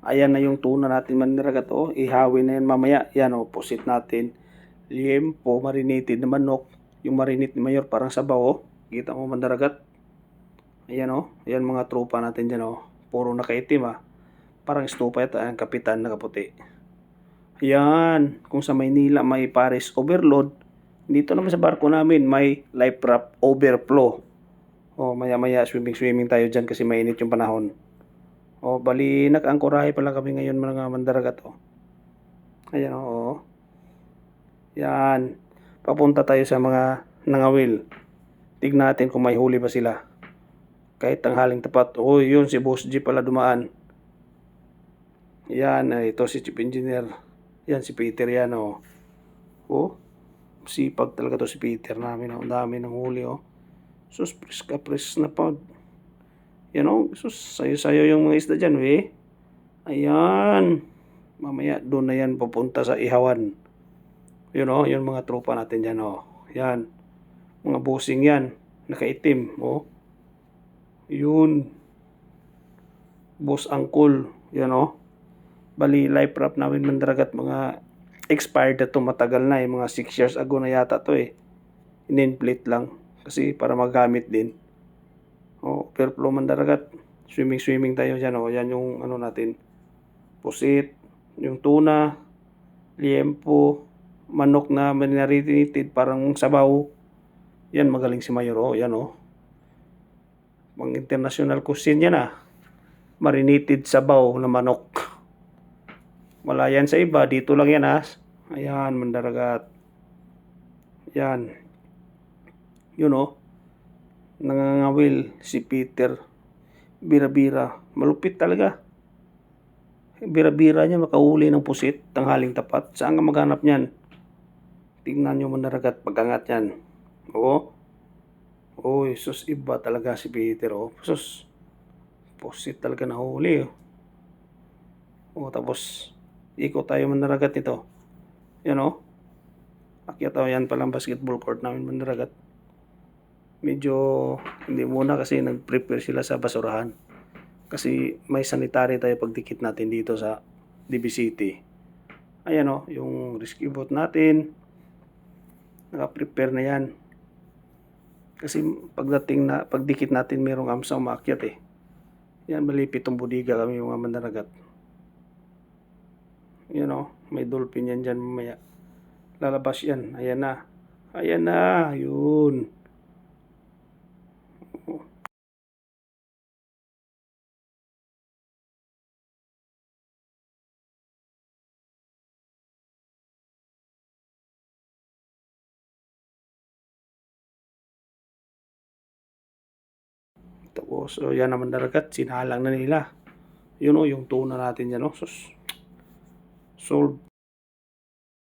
Ayan na yung tuna natin maniragat oh. Ihawin na yan mamaya. Yan oh, pusit natin. Liempo, marinated na manok. Yung marinate ni Mayor parang sabaw oh. Kita mo maniragat. Ayan oh. Ayan mga tropa natin dyan oh. Puro nakaitim ah. Parang estupa ito. Ayan, kapitan nakaputi. Ayan. Kung sa Maynila may Paris overload. Dito naman sa barko namin may life raft overflow. Oh, maya-maya swimming tayo dyan kasi mainit yung panahon. Oh, bali nag-angkorahe pa lang kami ngayon mga mandaragat oh. Ayan oh. Yan. Papunta tayo sa mga nangawil. Tignan natin kung may huli ba sila. Kahit tanghaling tapat. Oh, yun si Boss G pala dumaan. Yan, ito si Chief Engineer. Yan si Peter yan oh. Oh, sipag talaga to si Peter namin oh. Ang dami ng huli oh. Sus, pres na pag. Yan o, sus, sayo-sayo yung mga isda dyan, we. Ayan. Mamaya, doon na yan pupunta sa ihawan. Yun o, yun mga tropa natin dyan o. Yan. Mga busing yan. Nakaitim, o. Yun. Boss Angkol. Yan o. Bali, life raft namin mandaragat mga expired na to. Matagal na eh. Mga 6 years ago na yata to eh. In-plate lang. Kasi para magamit din. O, overflow mandaragat. Swimming tayo dyan. O, yan yung ano natin. Pusit, yung tuna, liempo, manok na marinated parang sabaw. Yan, magaling si Mayor. O, yan o. Pang international cuisine yan ah. Marinated sabaw na manok. Wala yan sa iba. Dito lang yan ah. Ayan, mandaragat. Yan. Yun o. Nangangawil si Peter. Bira-bira. Malupit talaga. Bira-bira niya makahuli ng pusit, tanghaling tapat. Saan ka maghanap niyan? Tingnan nyo manaragat pag-angat yan. Oo. Oh, sus, iba talaga si Peter. Oh, sus. Pusit talaga nahuli. Oh, tapos ikot tayo manaragat nito. Yan oh. Akyat oh, yan palang basketball court namin manaragat. Medyo hindi muna kasi nag-prepare sila sa basurahan. Kasi may sanitary tayo pagdikit natin dito sa DB City. Ayan o, yung rescue boat natin. Naka-prepare na yan. Kasi pagdikit natin mayroong amsa umakyat eh. Yan, malipit tong budiga kami mga mandaragat. Yan o, may dolphin yan dyan mamaya. Lalabas yan, ayan na. Ayan na, yun. Tapos, so yan naman daragat, sinalang na nila. Yun o, yung tuna natin yan o. Sus, solve.